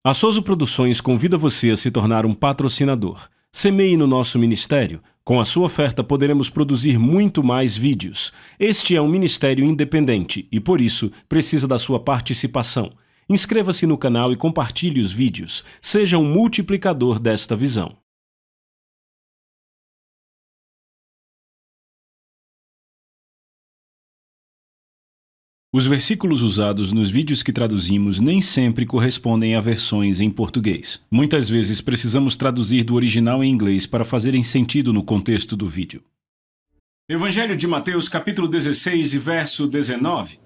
A Soso Produções convida você a se tornar um patrocinador. Semeie no nosso ministério. Com a sua oferta poderemos produzir muito mais vídeos. Este é um ministério independente e, por isso, precisa da sua participação. Inscreva-se no canal e compartilhe os vídeos. Seja um multiplicador desta visão. Os versículos usados nos vídeos que traduzimos nem sempre correspondem a versões em português. Muitas vezes precisamos traduzir do original em inglês para fazerem sentido no contexto do vídeo. Evangelho de Mateus, capítulo 16 e verso 19.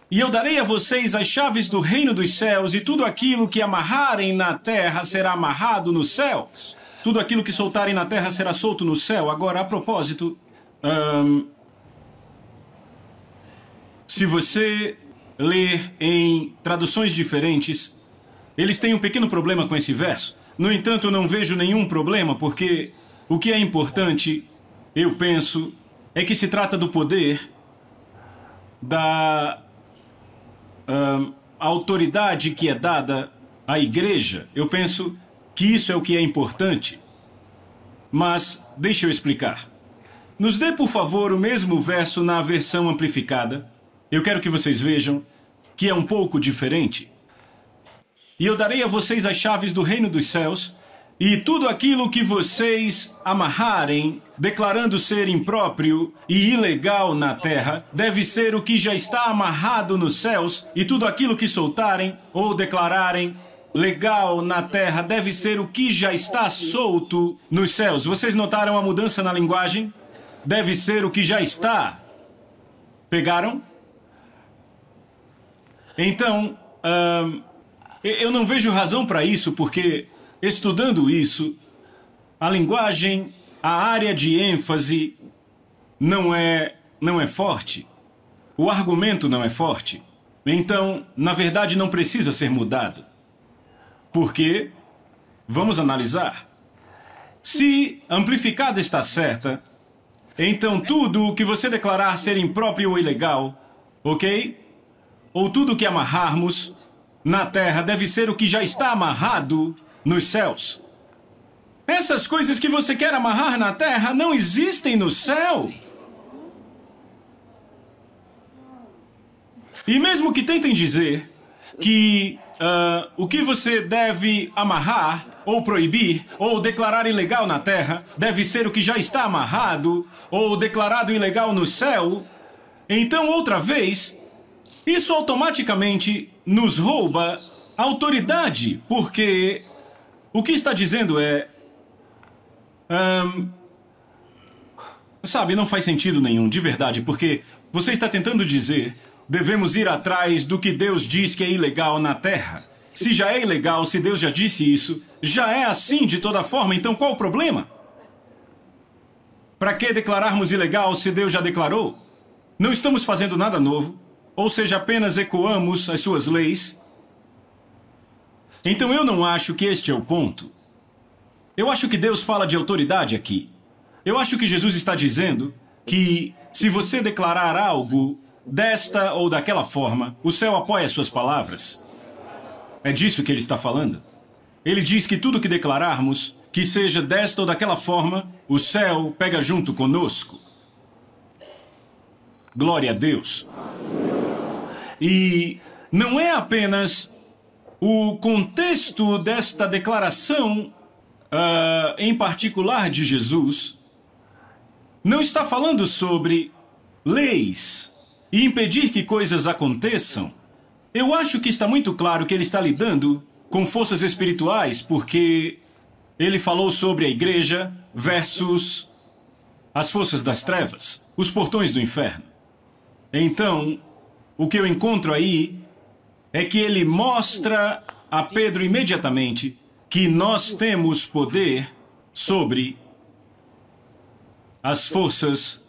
E eu darei a vocês as chaves do reino dos céus, e tudo aquilo que amarrarem na terra será amarrado nos céus. Tudo aquilo que soltarem na terra será solto no céu. Agora, a propósito... Se você ler em traduções diferentes, eles têm um pequeno problema com esse verso. No entanto, eu não vejo nenhum problema, porque o que é importante, eu penso, é que se trata do poder, da autoridade que é dada à igreja. Eu penso que isso é o que é importante. Mas, deixa eu explicar. Nos dê, por favor, o mesmo verso na versão amplificada. Eu quero que vocês vejam que é um pouco diferente. E eu darei a vocês as chaves do reino dos céus, e tudo aquilo que vocês amarrarem, declarando ser impróprio e ilegal na terra, deve ser o que já está amarrado nos céus, e tudo aquilo que soltarem ou declararem legal na terra deve ser o que já está solto nos céus. Vocês notaram a mudança na linguagem? Deve ser o que já está. Pegaram? Então, eu não vejo razão para isso, porque, estudando isso, a linguagem, a área de ênfase não é forte. O argumento não é forte. Então, na verdade, não precisa ser mudado. Porque, vamos analisar. Se amplificada está certa, então tudo o que você declarar ser impróprio ou ilegal, ok? Ou tudo que amarrarmos na terra deve ser o que já está amarrado nos céus. Essas coisas que você quer amarrar na terra não existem no céu. E mesmo que tentem dizer que o que você deve amarrar, ou proibir, ou declarar ilegal na terra, deve ser o que já está amarrado, ou declarado ilegal no céu, então outra vez... isso automaticamente nos rouba autoridade, porque o que está dizendo é... sabe, não faz sentido nenhum, de verdade, porque você está tentando dizer devemos ir atrás do que Deus diz que é ilegal na terra. Se já é ilegal, se Deus já disse isso, já é assim de toda forma, então qual o problema? Para que declararmos ilegal se Deus já declarou? Não estamos fazendo nada novo. Ou seja, apenas ecoamos as suas leis. Então eu não acho que este é o ponto. Eu acho que Deus fala de autoridade aqui. Eu acho que Jesus está dizendo que se você declarar algo desta ou daquela forma, o céu apoia as suas palavras. É disso que ele está falando. Ele diz que tudo que declararmos, que seja desta ou daquela forma, o céu pega junto conosco. Glória a Deus. E não é apenas o contexto desta declaração, em particular de Jesus, não está falando sobre leis e impedir que coisas aconteçam. Eu acho que está muito claro que ele está lidando com forças espirituais, porque ele falou sobre a igreja versus as forças das trevas, os portões do inferno. Então... o que eu encontro aí é que ele mostra a Pedro imediatamente que nós temos poder sobre as forças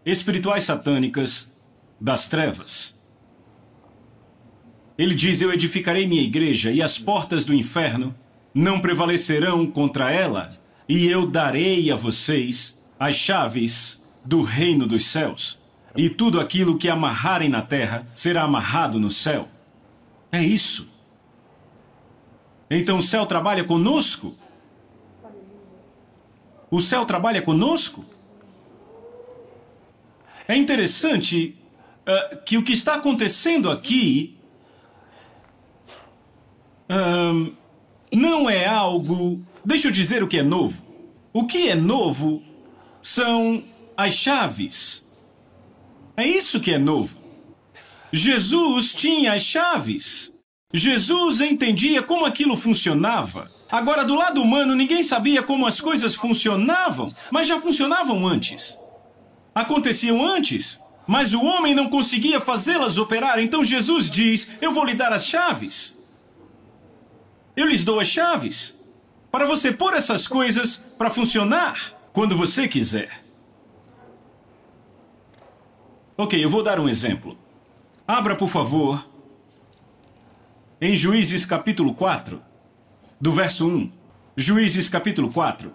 espirituais satânicas das trevas. Ele diz, eu edificarei minha igreja e as portas do inferno não prevalecerão contra ela, e eu darei a vocês as chaves do reino dos céus. E tudo aquilo que amarrarem na terra será amarrado no céu. É isso. Então o céu trabalha conosco? O céu trabalha conosco? É interessante que o que está acontecendo aqui não é algo... Deixa eu dizer o que é novo. O que é novo são as chaves. É isso que é novo. Jesus tinha as chaves. Jesus entendia como aquilo funcionava. Agora, do lado humano, ninguém sabia como as coisas funcionavam, mas já funcionavam antes. Aconteciam antes, mas o homem não conseguia fazê-las operar. Então Jesus diz, eu vou lhe dar as chaves. Eu lhes dou as chaves para você pôr essas coisas para funcionar quando você quiser. Ok, eu vou dar um exemplo. Abra, por favor, em Juízes capítulo 4, do verso 1. Juízes capítulo 4,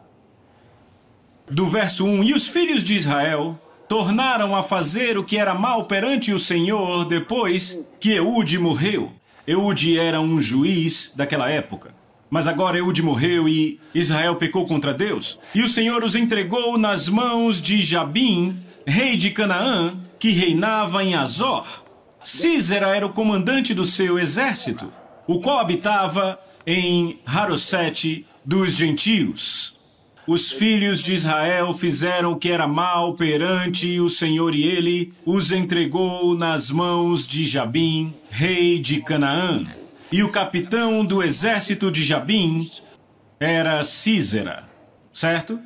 do verso 1. E os filhos de Israel tornaram a fazer o que era mal perante o Senhor depois que Eude morreu. Eude era um juiz daquela época. Mas agora Eude morreu e Israel pecou contra Deus. E o Senhor os entregou nas mãos de Jabim, rei de Canaã, que reinava em Azor. Sísera era o comandante do seu exército, o qual habitava em Harosete dos gentios. Os filhos de Israel fizeram o que era mal perante o Senhor e ele os entregou nas mãos de Jabim, rei de Canaã. E o capitão do exército de Jabim era Sísera, certo?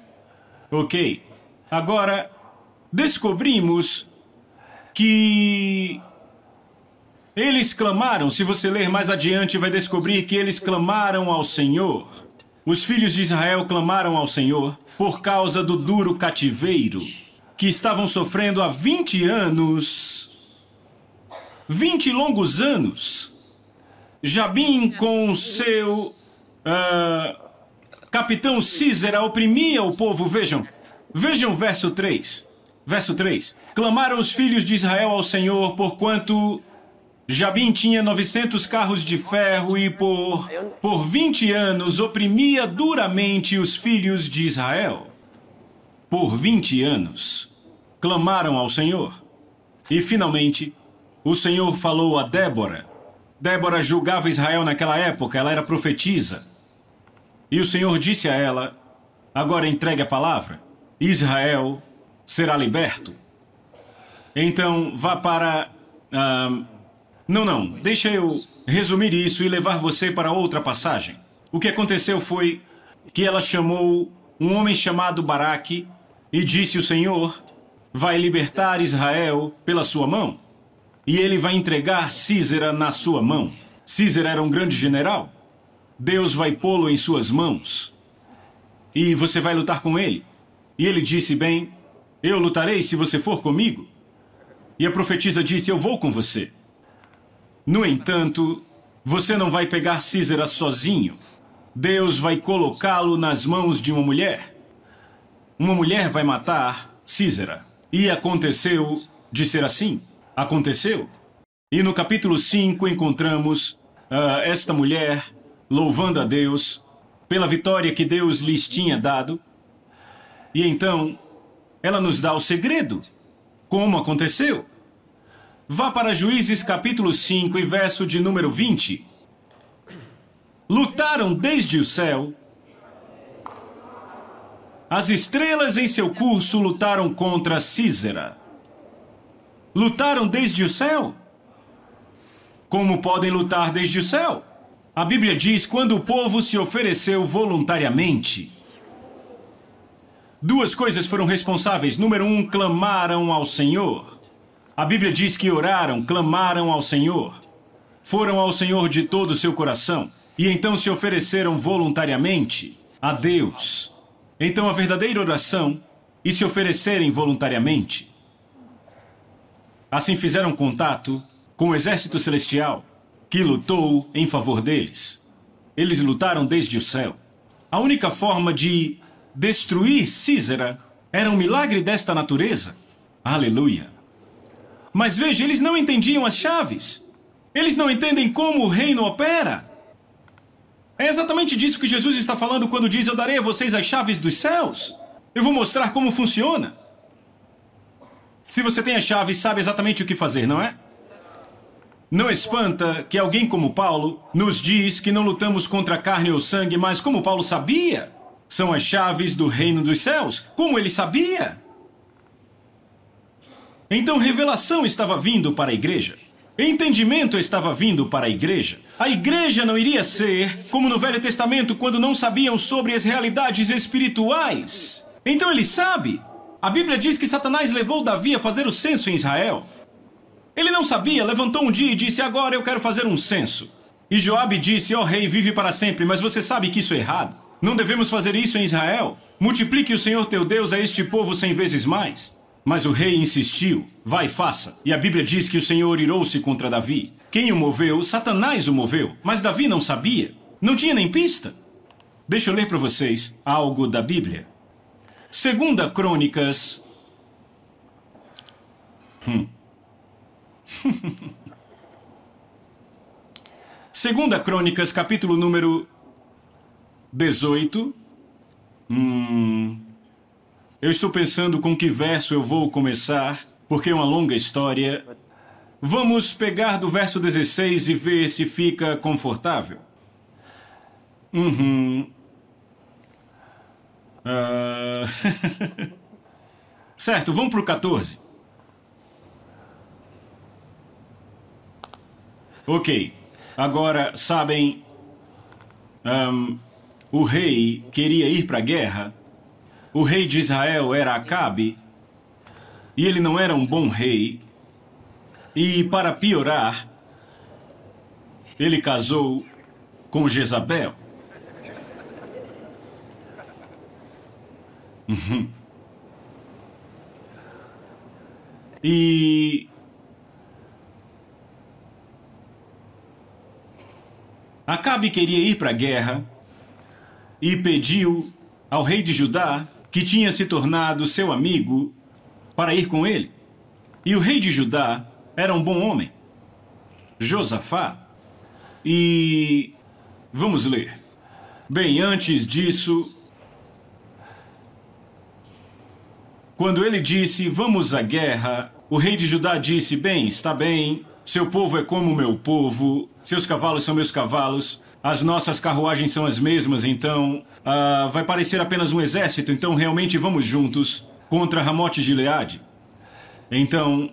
Ok. Agora, descobrimos que eles clamaram, se você ler mais adiante, vai descobrir que eles clamaram ao Senhor. Os filhos de Israel clamaram ao Senhor por causa do duro cativeiro que estavam sofrendo há 20 anos. 20 longos anos. Jabim com seu capitão Sísera oprimia o povo. Vejam o verso 3. Verso 3. Clamaram os filhos de Israel ao Senhor, porquanto Jabim tinha 900 carros de ferro e por 20 anos oprimia duramente os filhos de Israel. Por 20 anos clamaram ao Senhor. E finalmente o Senhor falou a Débora. Débora julgava Israel naquela época, ela era profetisa. E o Senhor disse a ela, agora entregue a palavra, Israel será liberto. Então vá para... Não, deixa eu resumir isso e levar você para outra passagem. O que aconteceu foi que ela chamou um homem chamado Baraque e disse, o Senhor vai libertar Israel pela sua mão e ele vai entregar Sísera na sua mão. Sísera era um grande general. Deus vai pô-lo em suas mãos e você vai lutar com ele. E ele disse, bem, eu lutarei se você for comigo. E a profetisa disse, eu vou com você. No entanto, você não vai pegar Sísera sozinho. Deus vai colocá-lo nas mãos de uma mulher. Uma mulher vai matar Sísera. E aconteceu de ser assim. Aconteceu. E no capítulo 5 encontramos esta mulher louvando a Deus pela vitória que Deus lhes tinha dado. E então, ela nos dá o segredo. Como aconteceu? Vá para Juízes capítulo 5 e verso de número 20. Lutaram desde o céu. As estrelas em seu curso lutaram contra Sísera. Lutaram desde o céu. Como podem lutar desde o céu? A Bíblia diz quando o povo se ofereceu voluntariamente. Duas coisas foram responsáveis. Número 1, clamaram ao Senhor. A Bíblia diz que oraram, clamaram ao Senhor. Foram ao Senhor de todo o seu coração. E então se ofereceram voluntariamente a Deus. Então a verdadeira oração e se oferecerem voluntariamente. Assim fizeram contato com o exército celestial que lutou em favor deles. Eles lutaram desde o céu. A única forma de destruir Sísera era um milagre desta natureza. Aleluia. Mas veja, eles não entendiam as chaves. Eles não entendem como o reino opera. É exatamente disso que Jesus está falando quando diz: eu darei a vocês as chaves dos céus. Eu vou mostrar como funciona. Se você tem as chaves, sabe exatamente o que fazer, não é? Não espanta que alguém como Paulo nos diz que não lutamos contra carne ou sangue, mas como Paulo sabia, são as chaves do reino dos céus. Como ele sabia? Então revelação estava vindo para a igreja. Entendimento estava vindo para a igreja. A igreja não iria ser como no Velho Testamento, quando não sabiam sobre as realidades espirituais. Então ele sabe. A Bíblia diz que Satanás levou Davi a fazer o censo em Israel. Ele não sabia, levantou um dia e disse: agora eu quero fazer um censo. E Joabe disse: ó rei, vive para sempre, mas você sabe que isso é errado. Não devemos fazer isso em Israel. Multiplique o Senhor teu Deus a este povo 100 vezes mais. Mas o rei insistiu: vai, faça. E a Bíblia diz que o Senhor irou-se contra Davi. Quem o moveu? Satanás o moveu. Mas Davi não sabia. Não tinha nem pista. Deixa eu ler para vocês algo da Bíblia. 2 Crônicas... 2 Crônicas, capítulo número 18. Eu estou pensando com que verso eu vou começar, porque é uma longa história. Vamos pegar do verso 16 e ver se fica confortável. Certo, vamos para o 14. Ok, agora, sabem, o rei queria ir para a guerra. O rei de Israel era Acabe, e ele não era um bom rei. E, para piorar, ele casou com Jezabel. E Acabe queria ir para a guerra e pediu ao rei de Judá, que tinha se tornado seu amigo, para ir com ele. E o rei de Judá era um bom homem, Josafá. E vamos ler. Bem, antes disso, quando ele disse: vamos à guerra, o rei de Judá disse: bem, está bem, seu povo é como o meu povo, seus cavalos são meus cavalos, as nossas carruagens são as mesmas, então vai parecer apenas um exército, então realmente vamos juntos contra Ramote Gileade. Então,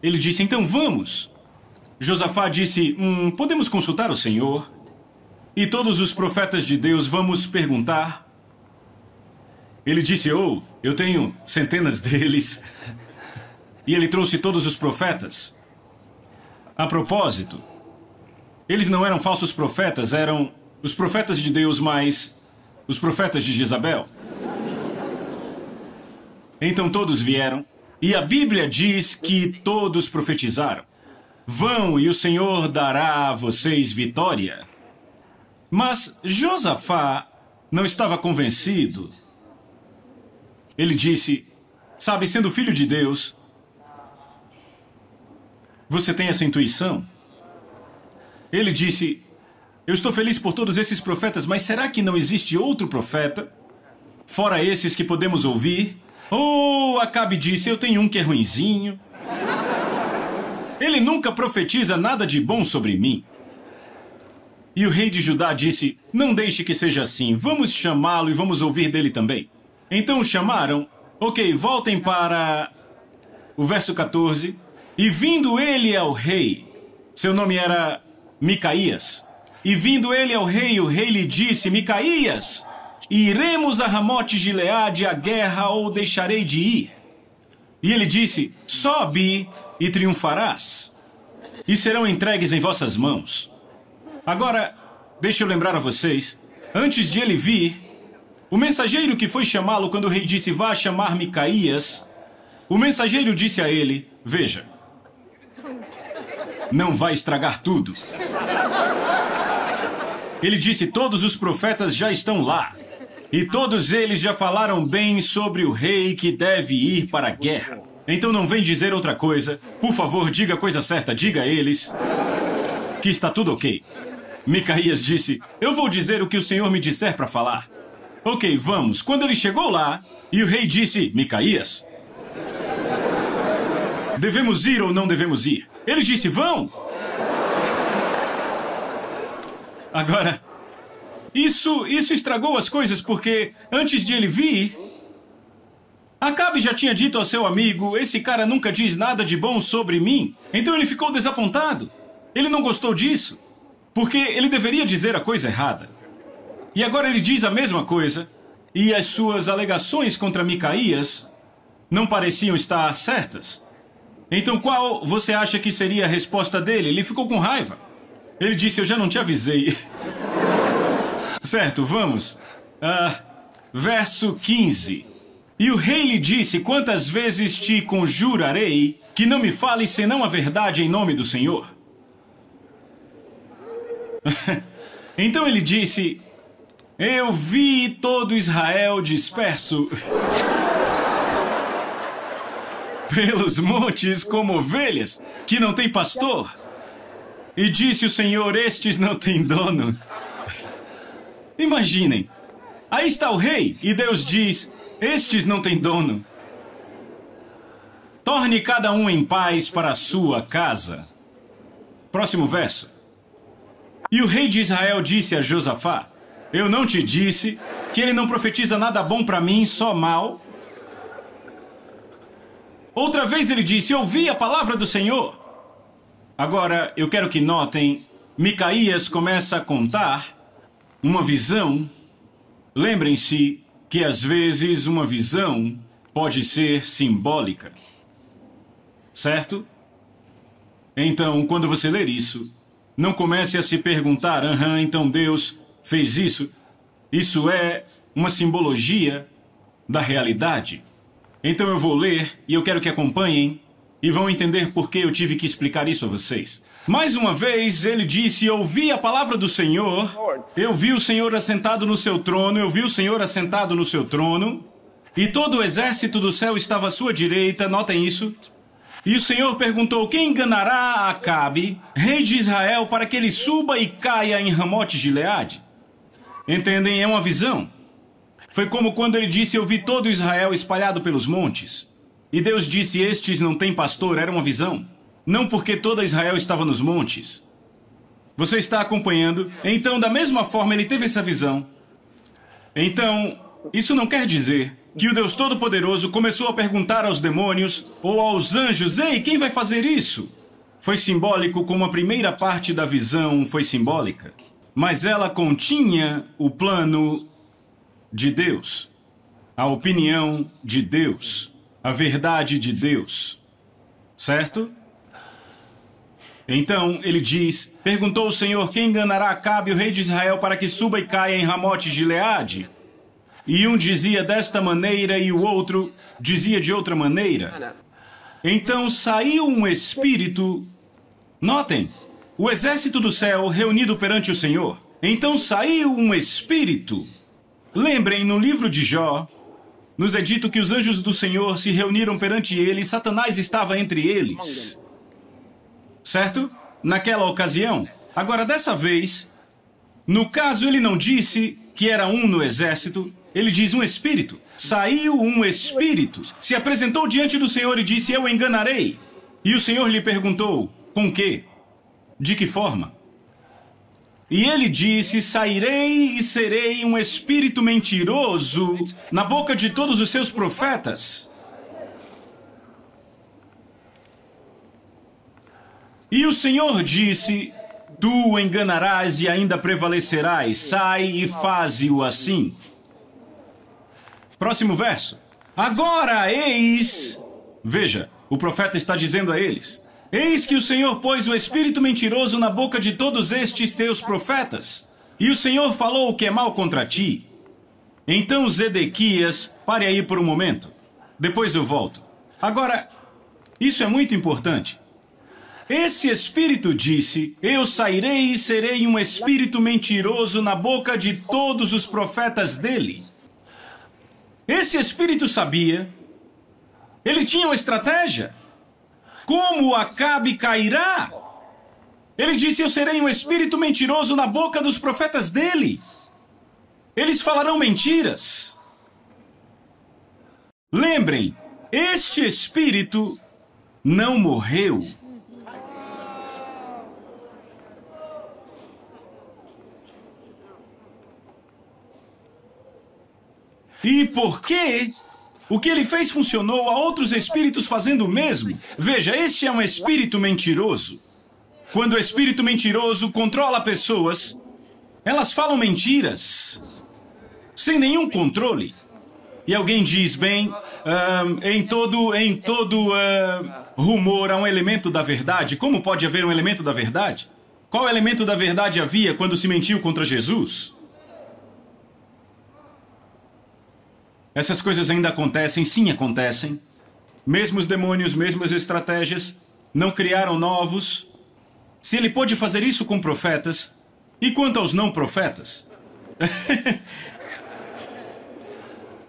ele disse: então vamos. Josafá disse: podemos consultar o Senhor? E todos os profetas de Deus vamos perguntar. Ele disse: eu tenho centenas deles. E ele trouxe todos os profetas. A propósito, eles não eram falsos profetas, eram os profetas de Deus mais os profetas de Jezabel. Então todos vieram, e a Bíblia diz que todos profetizaram. Vão e o Senhor dará a vocês vitória. Mas Josafá não estava convencido. Ele disse: sabe, sendo filho de Deus, você tem essa intuição? Ele disse: eu estou feliz por todos esses profetas, mas será que não existe outro profeta, fora esses que podemos ouvir? Acabe disse: eu tenho um que é ruinzinho. Ele nunca profetiza nada de bom sobre mim. E o rei de Judá disse: não deixe que seja assim, vamos chamá-lo e vamos ouvir dele também. Então o chamaram. Ok, voltem para o verso 14. E vindo ele ao rei, seu nome era Micaías. E vindo ele ao rei, o rei lhe disse: Micaías, iremos a Ramote Gileade à guerra ou deixarei de ir? E ele disse: sobe e triunfarás, e serão entregues em vossas mãos. Agora, deixa eu lembrar a vocês, antes de ele vir, o mensageiro que foi chamá-lo quando o rei disse: vá chamar Micaías, o mensageiro disse a ele: veja, não vai estragar tudo. Ele disse: todos os profetas já estão lá, e todos eles já falaram bem sobre o rei que deve ir para a guerra. Então não vem dizer outra coisa. Por favor, diga a coisa certa, diga a eles que está tudo ok. Micaías disse, eu vou dizer o que o Senhor me disser para falar. Ok, vamos. Quando ele chegou lá, e o rei disse, Micaías, devemos ir ou não devemos ir? Ele disse, vão! Agora, isso estragou as coisas porque, antes de ele vir, Acabe já tinha dito ao seu amigo, esse cara nunca diz nada de bom sobre mim. Então ele ficou desapontado. Ele não gostou disso, porque ele deveria dizer a coisa errada. E agora ele diz a mesma coisa, e as suas alegações contra Micaías não pareciam estar certas. Então qual você acha que seria a resposta dele? Ele ficou com raiva. Ele disse, eu já não te avisei. Certo, vamos. Verso 15. E o rei lhe disse, quantas vezes te conjurarei que não me fales senão a verdade em nome do Senhor? Então ele disse, eu vi todo Israel disperso pelos montes como ovelhas, que não têm pastor. E disse o Senhor, estes não têm dono. Imaginem, aí está o rei, e Deus diz, estes não têm dono. Torne cada um em paz para a sua casa. Próximo verso. E o rei de Israel disse a Josafá, eu não te disse que ele não profetiza nada bom para mim, só mal? Outra vez ele disse, ouvi a palavra do Senhor. Agora, eu quero que notem, Micaías começa a contar uma visão. Lembrem-se que às vezes uma visão pode ser simbólica. Certo? Então, quando você ler isso, não comece a se perguntar, então Deus fez isso. Isso é uma simbologia da realidade. Então eu vou ler e eu quero que acompanhem e vão entender por que eu tive que explicar isso a vocês. Mais uma vez, ele disse, ouvi a palavra do Senhor, eu vi o Senhor assentado no seu trono, eu vi o Senhor assentado no seu trono, e todo o exército do céu estava à sua direita, notem isso. E o Senhor perguntou, quem enganará Acabe, rei de Israel, para que ele suba e caia em Ramote-Gileade? Entendem? É uma visão. Foi como quando ele disse, eu vi todo Israel espalhado pelos montes. E Deus disse, estes não têm pastor, era uma visão. Não porque toda Israel estava nos montes. Você está acompanhando? Então, da mesma forma, ele teve essa visão. Então, isso não quer dizer que o Deus Todo-Poderoso começou a perguntar aos demônios ou aos anjos, ei, quem vai fazer isso? Foi simbólico como a primeira parte da visão foi simbólica. Mas ela continha o plano de Deus, a opinião de Deus, a verdade de Deus. Certo? Então, ele diz, perguntou o Senhor, quem enganará Acabe, o rei de Israel, para que suba e caia em Ramote-Gileade? E um dizia desta maneira e o outro dizia de outra maneira. Então saiu um espírito, notem, o exército do céu reunido perante o Senhor. Então saiu um espírito. Lembrem, no livro de Jó, nos é dito que os anjos do Senhor se reuniram perante ele e Satanás estava entre eles. Certo? Naquela ocasião. Agora, dessa vez, no caso, ele não disse que era um no exército, ele diz um espírito. Saiu um espírito, se apresentou diante do Senhor e disse, eu enganarei. E o Senhor lhe perguntou, com quê? De que forma? E ele disse, sairei e serei um espírito mentiroso na boca de todos os seus profetas. E o Senhor disse, tu enganarás e ainda prevalecerás, sai e faze-o assim. Próximo verso. Agora, eis... Veja, o profeta está dizendo a eles, eis que o Senhor pôs o espírito mentiroso na boca de todos estes teus profetas, e o Senhor falou o que é mal contra ti. Então Zedequias, pare aí por um momento, depois eu volto. Agora, isso é muito importante. Esse espírito disse, eu sairei e serei um espírito mentiroso na boca de todos os profetas dele. Esse espírito sabia, ele tinha uma estratégia. Como Acabe cairá? Ele disse: eu serei um espírito mentiroso na boca dos profetas dele. Eles falarão mentiras. Lembrem, este espírito não morreu. E por quê? O que ele fez funcionou, há outros espíritos fazendo o mesmo. Veja, este é um espírito mentiroso. Quando o espírito mentiroso controla pessoas, elas falam mentiras, sem nenhum controle. E alguém diz, bem, em todo rumor há um elemento da verdade. Como pode haver um elemento da verdade? Qual elemento da verdade havia quando se mentiu contra Jesus? Essas coisas ainda acontecem, sim, acontecem. Mesmo os demônios, mesmas estratégias, não criaram novos. Se ele pôde fazer isso com profetas, e quanto aos não profetas?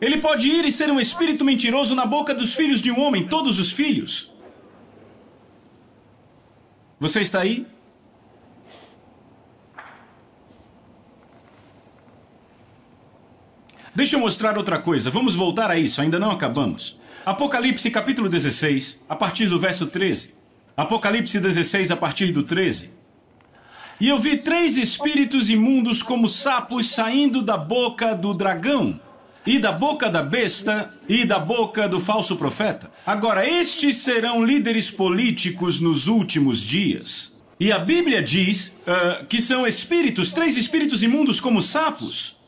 Ele pode ir e ser um espírito mentiroso na boca dos filhos de um homem, todos os filhos. Você está aí? Deixa eu mostrar outra coisa. Vamos voltar a isso, ainda não acabamos. Apocalipse capítulo 16, a partir do verso 13. Apocalipse 16, a partir do 13. E eu vi 3 espíritos imundos como sapos saindo da boca do dragão, e da boca da besta, e da boca do falso profeta. Agora, estes serão líderes políticos nos últimos dias. E a Bíblia diz que são espíritos, 3 espíritos imundos como sapos.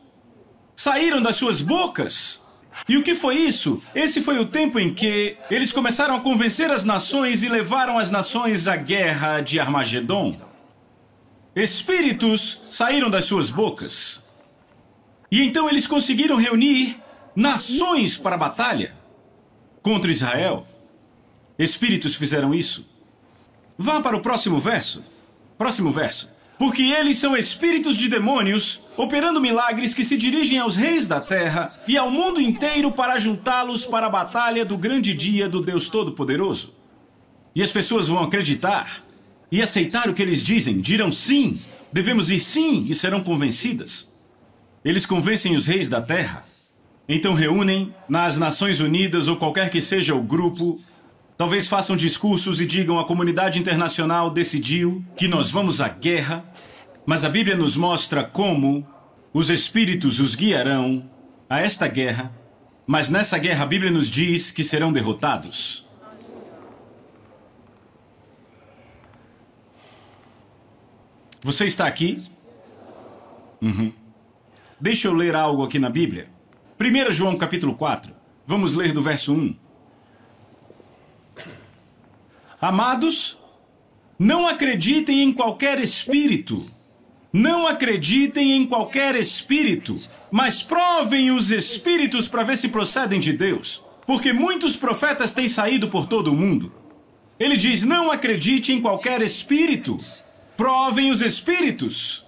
Saíram das suas bocas. E o que foi isso? Esse foi o tempo em que eles começaram a convencer as nações e levaram as nações à guerra de Armagedon. Espíritos saíram das suas bocas. E então eles conseguiram reunir nações para a batalha contra Israel. Espíritos fizeram isso. Vá para o próximo verso. Próximo verso. Porque eles são espíritos de demônios, operando milagres que se dirigem aos reis da terra e ao mundo inteiro para juntá-los para a batalha do grande dia do Deus Todo-Poderoso. E as pessoas vão acreditar e aceitar o que eles dizem, dirão sim, devemos ir sim, e serão convencidas. Eles convencem os reis da terra. Então reúnem nas Nações Unidas ou qualquer que seja o grupo. Talvez façam discursos e digam: a comunidade internacional decidiu que nós vamos à guerra, mas a Bíblia nos mostra como os espíritos os guiarão a esta guerra, mas nessa guerra a Bíblia nos diz que serão derrotados. Você está aqui? Deixa eu ler algo aqui na Bíblia. 1 João capítulo 4. Vamos ler do verso 1. Amados, não acreditem em qualquer espírito. Não acreditem em qualquer espírito, mas provem os espíritos para ver se procedem de Deus. Porque muitos profetas têm saído por todo o mundo. Ele diz: não acredite em qualquer espírito. Provem os espíritos.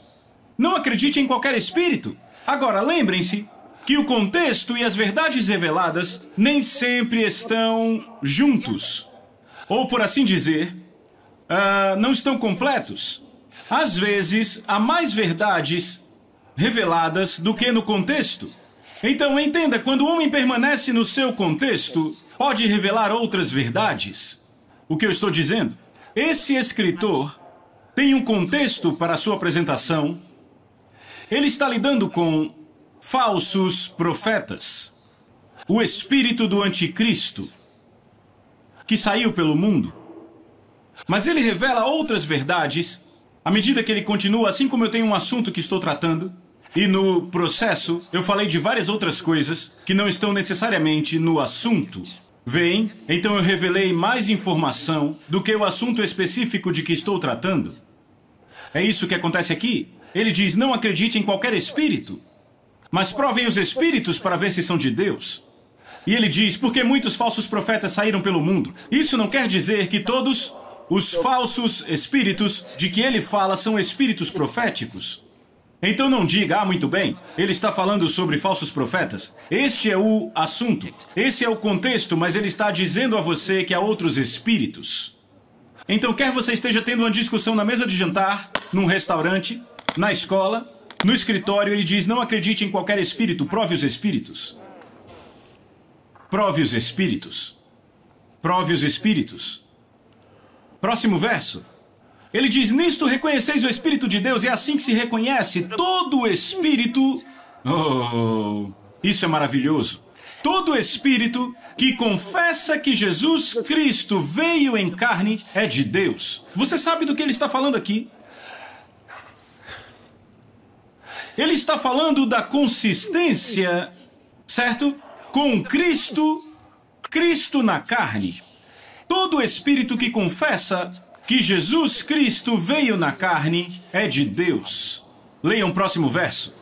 Não acredite em qualquer espírito. Agora, lembrem-se que o contexto e as verdades reveladas nem sempre estão juntos. Ou, por assim dizer, não estão completos. Às vezes, há mais verdades reveladas do que no contexto. Então, entenda, quando o homem permanece no seu contexto, pode revelar outras verdades. O que eu estou dizendo? Esse escritor tem um contexto para a sua apresentação. Ele está lidando com falsos profetas. O espírito do anticristo, que saiu pelo mundo. Mas ele revela outras verdades à medida que ele continua, assim como eu tenho um assunto que estou tratando, e no processo eu falei de várias outras coisas que não estão necessariamente no assunto. Veem? Então eu revelei mais informação do que o assunto específico de que estou tratando. É isso que acontece aqui. Ele diz: não acredite em qualquer espírito, mas provem os espíritos para ver se são de Deus. E ele diz: porque muitos falsos profetas saíram pelo mundo. Isso não quer dizer que todos os falsos espíritos de que ele fala são espíritos proféticos. Então não diga: muito bem, ele está falando sobre falsos profetas. Este é o assunto, esse é o contexto, mas ele está dizendo a você que há outros espíritos. Então, quer você esteja tendo uma discussão na mesa de jantar, num restaurante, na escola, no escritório, ele diz: não acredite em qualquer espírito, prove os espíritos. Prove os espíritos. Prove os espíritos. Próximo verso. Ele diz: nisto reconheceis o Espírito de Deus, e é assim que se reconhece todo o espírito. Oh, isso é maravilhoso. Todo espírito que confessa que Jesus Cristo veio em carne é de Deus. Você sabe do que ele está falando aqui? Ele está falando da consistência, certo? Com Cristo, Cristo na carne. Todo espírito que confessa que Jesus Cristo veio na carne é de Deus. Leiam o próximo verso.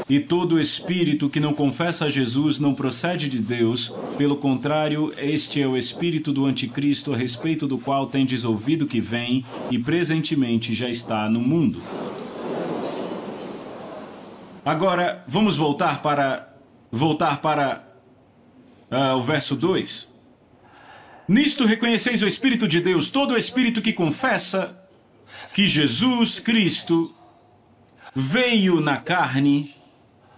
E todo espírito que não confessa a Jesus não procede de Deus. Pelo contrário, este é o espírito do anticristo, a respeito do qual tendes ouvido que vem e presentemente já está no mundo. Agora, vamos voltar para o verso 2. Nisto reconheceis o Espírito de Deus, todo espírito que confessa que Jesus Cristo veio na carne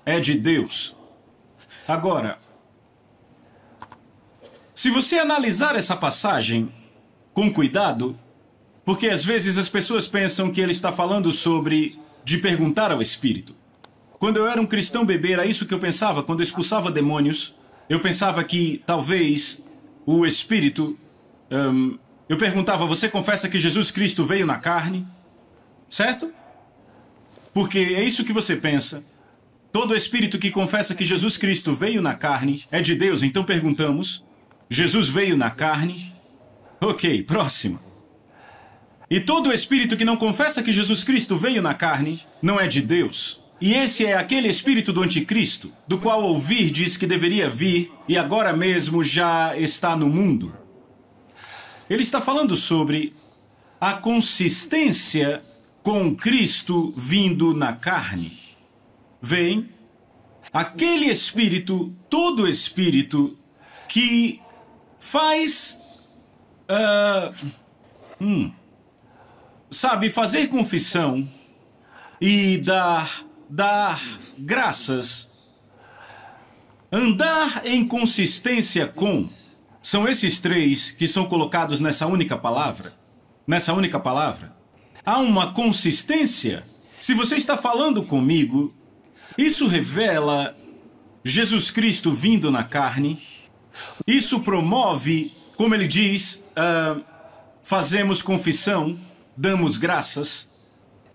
é de Deus. Agora, se você analisar essa passagem com cuidado, porque às vezes as pessoas pensam que ele está falando sobre de perguntar ao Espírito. Quando eu era um cristão bebê, era isso que eu pensava. Quando eu expulsava demônios, eu pensava que talvez o Espírito... eu perguntava: você confessa que Jesus Cristo veio na carne? Certo? Porque é isso que você pensa. Todo espírito que confessa que Jesus Cristo veio na carne é de Deus. Então perguntamos: Jesus veio na carne? Ok, próximo. E todo espírito que não confessa que Jesus Cristo veio na carne não é de Deus. E esse é aquele espírito do anticristo, do qual ouvir diz que deveria vir e agora mesmo já está no mundo. Ele está falando sobre a consistência com Cristo vindo na carne. Vem aquele espírito, todo espírito que faz, sabe, fazer confissão e dar graças, andar em consistência com, são esses três que são colocados nessa única palavra. Nessa única palavra. Há uma consistência. Se você está falando comigo, isso revela Jesus Cristo vindo na carne. Isso promove, como ele diz, fazemos confissão, damos graças.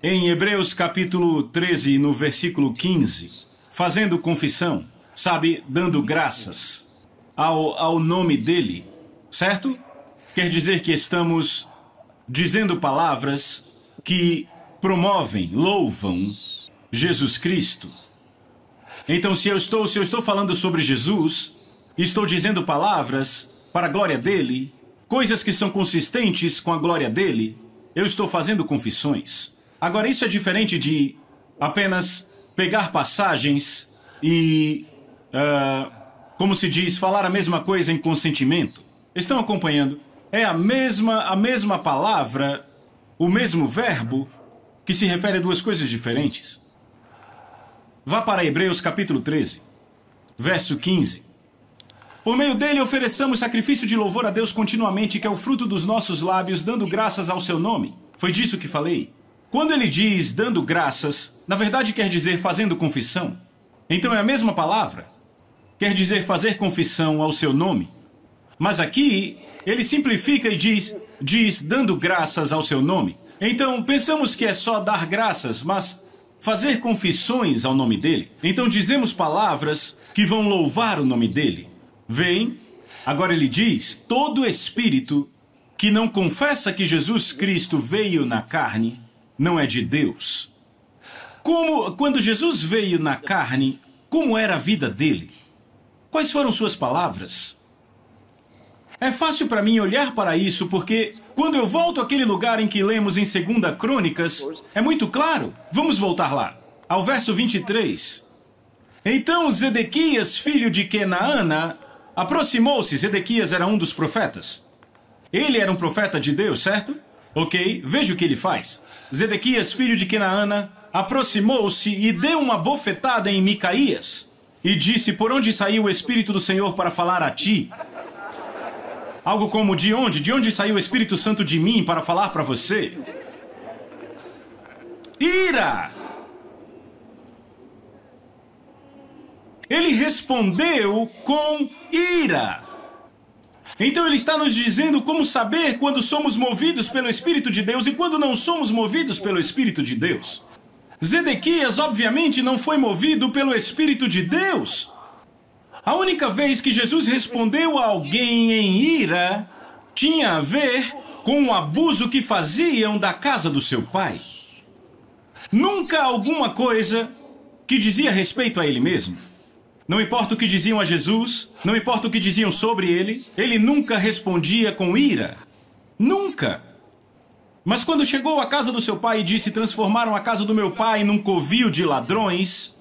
Em Hebreus capítulo 13, no versículo 15, fazendo confissão, sabe, dando graças ao nome dele, certo? Quer dizer que estamos dizendo palavras que promovem, louvam Jesus Cristo. Então, se eu estou falando sobre Jesus, estou dizendo palavras para a glória dele, coisas que são consistentes com a glória dele, eu estou fazendo confissões. Agora, isso é diferente de apenas pegar passagens e, como se diz, falar a mesma coisa em consentimento. Estão acompanhando? É a mesma palavra, o mesmo verbo, que se refere a duas coisas diferentes. Vá para Hebreus capítulo 13, verso 15. Por meio dele ofereçamos sacrifício de louvor a Deus continuamente, que é o fruto dos nossos lábios, dando graças ao seu nome. Foi disso que falei. Quando ele diz dando graças, na verdade quer dizer fazendo confissão. Então é a mesma palavra. Quer dizer fazer confissão ao seu nome. Mas aqui, ele simplifica e diz dando graças ao seu nome. Então, pensamos que é só dar graças, mas fazer confissões ao nome dele. Então dizemos palavras que vão louvar o nome dele. Vem, agora ele diz, todo espírito que não confessa que Jesus Cristo veio na carne, não é de Deus. Quando Jesus veio na carne, como era a vida dele? Quais foram suas palavras? É fácil para mim olhar para isso, porque quando eu volto àquele lugar em que lemos em 2 Crônicas, é muito claro. Vamos voltar lá, ao verso 23. Então Zedequias, filho de Kenaana, Aproximou-se. Zedequias era um dos profetas. Ele era um profeta de Deus, certo? Ok, veja o que ele faz. Zedequias, filho de Kenaana, aproximou-se e deu uma bofetada em Micaías e disse: por onde saiu o Espírito do Senhor para falar a ti? Algo como: de onde? De onde saiu o Espírito Santo de mim para falar para você? Ira! Ele respondeu com ira. Então ele está nos dizendo como saber quando somos movidos pelo Espírito de Deus e quando não somos movidos pelo Espírito de Deus. Zedequias, obviamente, não foi movido pelo Espírito de Deus. A única vez que Jesus respondeu a alguém em ira tinha a ver com o abuso que faziam da casa do seu pai. Nunca alguma coisa que dizia respeito a ele mesmo. Não importa o que diziam a Jesus, não importa o que diziam sobre ele nunca respondia com ira. Nunca. Mas quando chegou à casa do seu pai e disse: transformaram a casa do meu pai num covil de ladrões,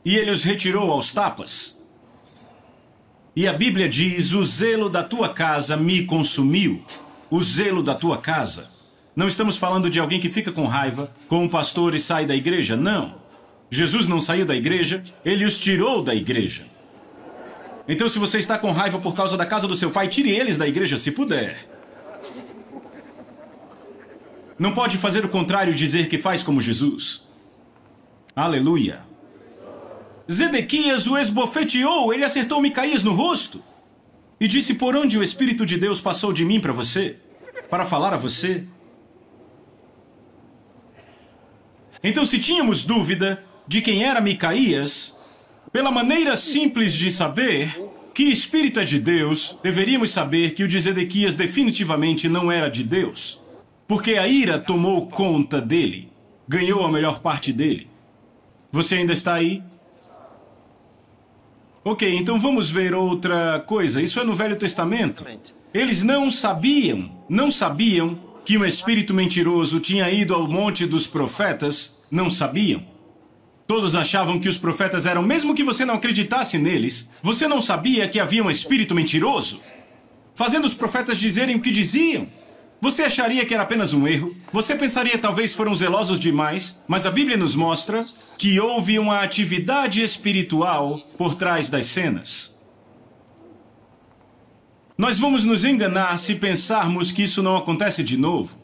e ele os retirou aos tapas. E a Bíblia diz: o zelo da tua casa me consumiu. O zelo da tua casa. Não estamos falando de alguém que fica com raiva com um pastor e sai da igreja, não. Jesus não saiu da igreja, ele os tirou da igreja. Então, se você está com raiva por causa da casa do seu pai, tire eles da igreja se puder. Não pode fazer o contrário e dizer que faz como Jesus. Aleluia. Zedequias o esbofeteou, ele acertou Micaías no rosto e disse: por onde o Espírito de Deus passou de mim para você? Para falar a você? Então, se tínhamos dúvida de quem era Micaías, pela maneira simples de saber que espírito é de Deus, deveríamos saber que o de Zedequias definitivamente não era de Deus. Porque a ira tomou conta dele, ganhou a melhor parte dele. Você ainda está aí? Ok, então vamos ver outra coisa. Isso é no Velho Testamento. Eles não sabiam que um espírito mentiroso tinha ido ao monte dos profetas. Não sabiam. Todos achavam que os profetas eram, mesmo que você não acreditasse neles, você não sabia que havia um espírito mentiroso, fazendo os profetas dizerem o que diziam. Você acharia que era apenas um erro? Você pensaria talvez foram zelosos demais? Mas a Bíblia nos mostra que houve uma atividade espiritual por trás das cenas. Nós vamos nos enganar se pensarmos que isso não acontece de novo.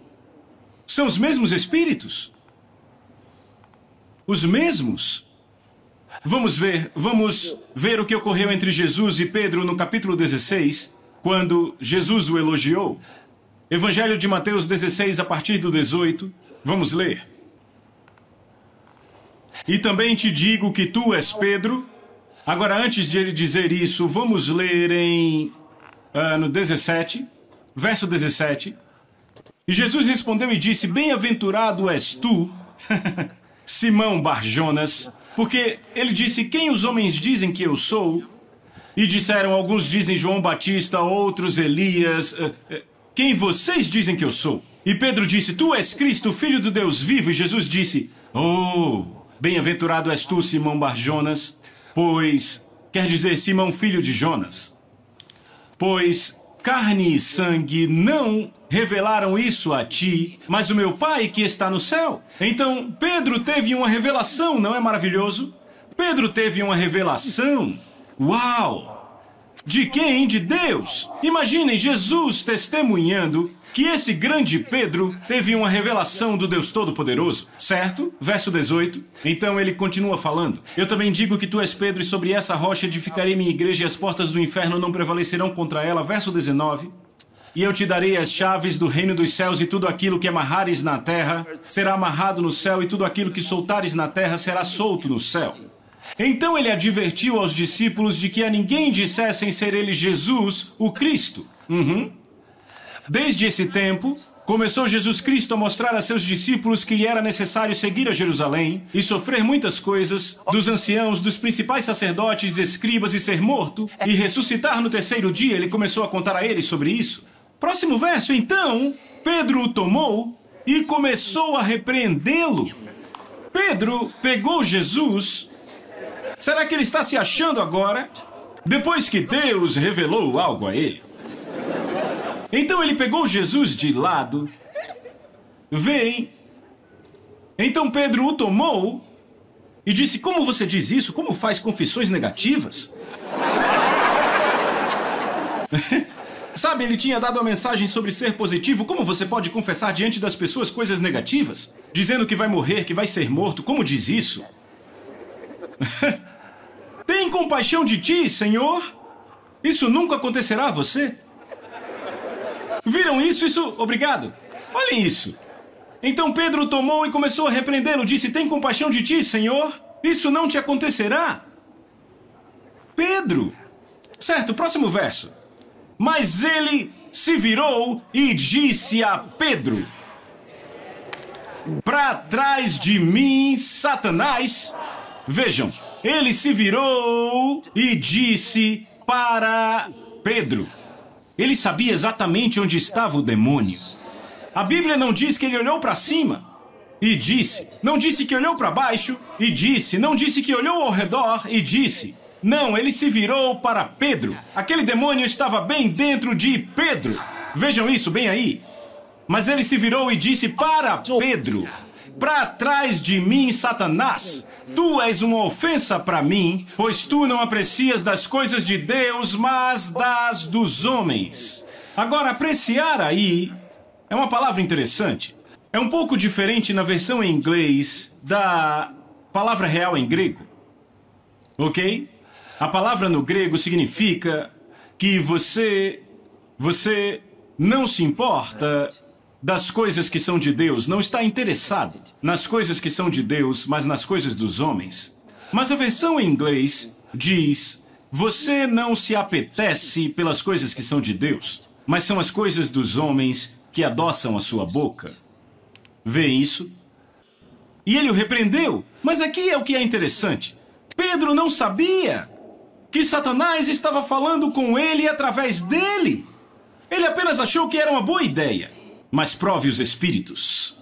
São os mesmos espíritos. Os mesmos. Vamos ver o que ocorreu entre Jesus e Pedro no capítulo 16, quando Jesus o elogiou. Evangelho de Mateus 16, a partir do 18. Vamos ler. E também te digo que tu és Pedro. Agora, antes de ele dizer isso, vamos ler no 17, verso 17. E Jesus respondeu e disse: bem-aventurado és tu, Simão Bar-Jonas, porque ele disse: quem os homens dizem que eu sou? E disseram: alguns dizem João Batista, outros Elias. Quem vocês dizem que eu sou? E Pedro disse: tu és Cristo, filho do Deus vivo. E Jesus disse: oh, bem-aventurado és tu, Simão Bar-Jonas, pois, quer dizer, Simão, filho de Jonas, pois carne e sangue não revelaram isso a ti, mas o meu Pai que está no céu. Então, Pedro teve uma revelação, não é maravilhoso? Pedro teve uma revelação. Uau! De quem? De Deus. Imaginem Jesus testemunhando que esse grande Pedro teve uma revelação do Deus Todo-Poderoso, certo? Verso 18. Então ele continua falando: eu também digo que tu és Pedro, e sobre essa rocha edificarei minha igreja, e as portas do inferno não prevalecerão contra ela. Verso 19. E eu te darei as chaves do reino dos céus, e tudo aquilo que amarrares na terra será amarrado no céu, e tudo aquilo que soltares na terra será solto no céu. Então ele advertiu aos discípulos de que a ninguém dissessem ser ele Jesus, o Cristo. Desde esse tempo, começou Jesus Cristo a mostrar a seus discípulos que lhe era necessário seguir a Jerusalém e sofrer muitas coisas dos anciãos, dos principais sacerdotes, escribas, e ser morto e ressuscitar no terceiro dia. Ele começou a contar a eles sobre isso. Próximo verso. Então, Pedro o tomou e começou a repreendê-lo. Pedro pegou Jesus. Será que ele está se achando agora? Depois que Deus revelou algo a ele. Então ele pegou Jesus de lado. Vem. Então Pedro o tomou e disse: como você diz isso? Como faz confissões negativas? Sabe, ele tinha dado a mensagem sobre ser positivo. Como você pode confessar diante das pessoas coisas negativas? Dizendo que vai morrer, que vai ser morto. Como diz isso? Tem compaixão de ti, Senhor? Isso nunca acontecerá a você. Viram isso? Obrigado. Olhem isso. Então Pedro o tomou e começou a repreendê-lo. Disse: tem compaixão de ti, Senhor? Isso não te acontecerá. Pedro. Certo, próximo verso. Mas ele se virou e disse a Pedro: para trás de mim, Satanás. Vejam, ele se virou e disse para Pedro. Ele sabia exatamente onde estava o demônio. A Bíblia não diz que ele olhou para cima e disse. Não disse que olhou para baixo e disse. Não disse que olhou ao redor e disse. Não, ele se virou para Pedro. Aquele demônio estava bem dentro de Pedro. Vejam isso bem aí. Mas ele se virou e disse para Pedro: para trás de mim, Satanás. Tu és uma ofensa para mim, pois tu não aprecias das coisas de Deus, mas das dos homens. Agora, apreciar aí é uma palavra interessante. É um pouco diferente na versão em inglês da palavra real em grego. Ok? A palavra no grego significa que você não se importa das coisas que são de Deus, não está interessado nas coisas que são de Deus, mas nas coisas dos homens. Mas a versão em inglês diz: você não se apetece pelas coisas que são de Deus, mas são as coisas dos homens que adoçam a sua boca. Vê isso? E ele o repreendeu. Mas aqui é o que é interessante. Pedro não sabia que Satanás estava falando com ele através dele. Ele apenas achou que era uma boa ideia. Mas prove os espíritos.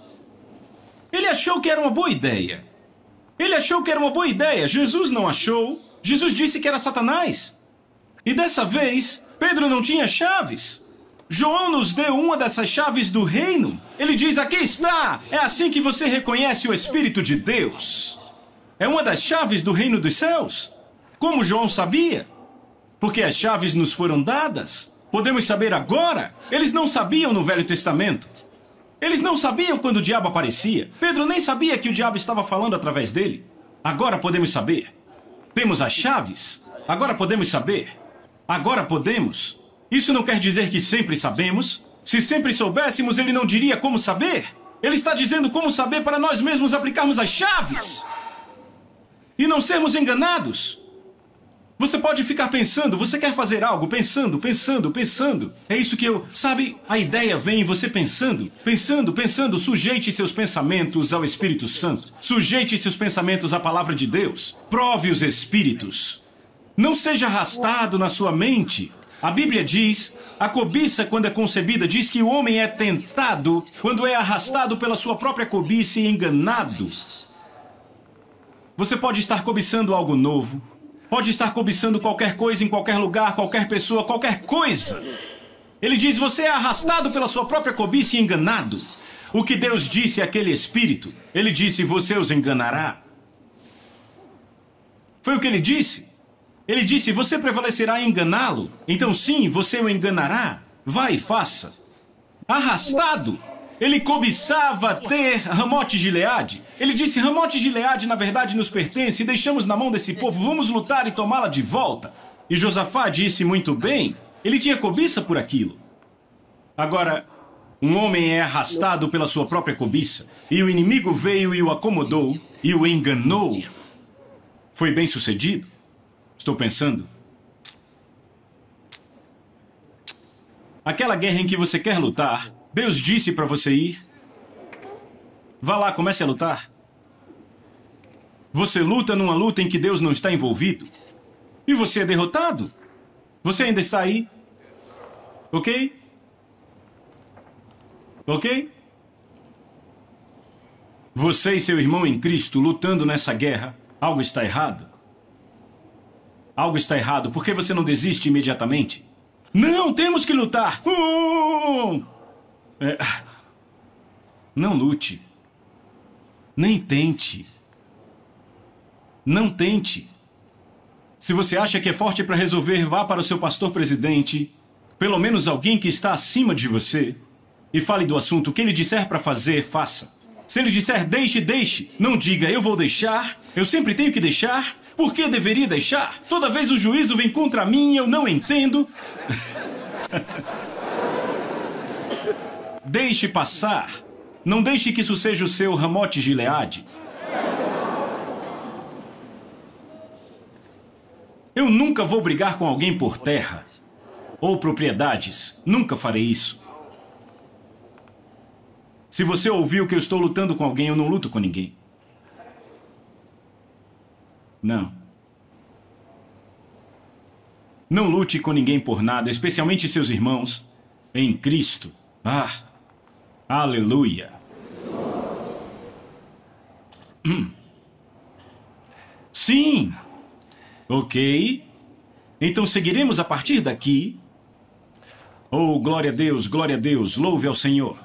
Ele achou que era uma boa ideia. Ele achou que era uma boa ideia. Jesus não achou. Jesus disse que era Satanás. E dessa vez, Pedro não tinha chaves. João nos deu uma dessas chaves do reino. Ele diz: aqui está. É assim que você reconhece o Espírito de Deus. É uma das chaves do reino dos céus. Como João sabia? Porque as chaves nos foram dadas. Podemos saber agora. Eles não sabiam no Velho Testamento. Eles não sabiam quando o diabo aparecia. Pedro nem sabia que o diabo estava falando através dele. Agora podemos saber. Temos as chaves. Agora podemos saber. Agora podemos. Isso não quer dizer que sempre sabemos. Se sempre soubéssemos, ele não diria como saber. Ele está dizendo como saber para nós mesmos aplicarmos as chaves. E não sermos enganados. Você pode ficar pensando, você quer fazer algo, pensando. É isso que sabe, a ideia vem, você pensando. Sujeite seus pensamentos ao Espírito Santo. Sujeite seus pensamentos à palavra de Deus. Prove os espíritos. Não seja arrastado na sua mente. A Bíblia diz, a cobiça, quando é concebida, diz que o homem é tentado quando é arrastado pela sua própria cobiça e enganado. Você pode estar cobiçando algo novo. Pode estar cobiçando qualquer coisa em qualquer lugar, qualquer pessoa, qualquer coisa. Ele diz: você é arrastado pela sua própria cobiça e enganado. O que Deus disse àquele espírito, ele disse: você os enganará. Foi o que ele disse. Ele disse: você prevalecerá em enganá-lo. Então sim, você o enganará. Vai e faça. Arrastado. Ele cobiçava ter Ramote Gileade. Ele disse: Ramote Gileade na verdade nos pertence e deixamos na mão desse povo. Vamos lutar e tomá-la de volta. E Josafá disse: muito bem. Ele tinha cobiça por aquilo. Agora, um homem é arrastado pela sua própria cobiça. E o inimigo veio e o acomodou e o enganou. Foi bem sucedido? Estou pensando. Aquela guerra em que você quer lutar, Deus disse para você ir. Vá lá, comece a lutar. Você luta numa luta em que Deus não está envolvido. E você é derrotado. Você ainda está aí. Ok? Ok? Você e seu irmão em Cristo lutando nessa guerra, algo está errado. Algo está errado. Por que você não desiste imediatamente? Não, temos que lutar! Não lute. Nem tente. Não tente. Se você acha que é forte para resolver, vá para o seu pastor presidente, pelo menos alguém que está acima de você, e fale do assunto. O que ele disser para fazer, faça. Se ele disser deixe, deixe. Não diga eu vou deixar, eu sempre tenho que deixar. Por que deveria deixar? Toda vez o juízo vem contra mim, eu não entendo. Deixe passar. Não deixe que isso seja o seu Ramote Gileade. Eu nunca vou brigar com alguém por terra ou propriedades. Nunca farei isso. Se você ouviu que eu estou lutando com alguém, eu não luto com ninguém. Não. Não lute com ninguém por nada, especialmente seus irmãos, em Cristo. Aleluia. Sim. Ok. Então seguiremos a partir daqui. Oh, glória a Deus, louve ao Senhor.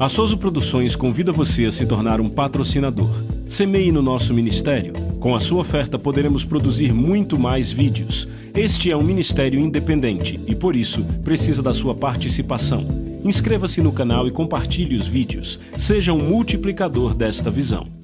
A Soso Produções convida você a se tornar um patrocinador. Semeie no nosso ministério. Com a sua oferta poderemos produzir muito mais vídeos. Este é um ministério independente e, por isso, precisa da sua participação. Inscreva-se no canal e compartilhe os vídeos. Seja um multiplicador desta visão.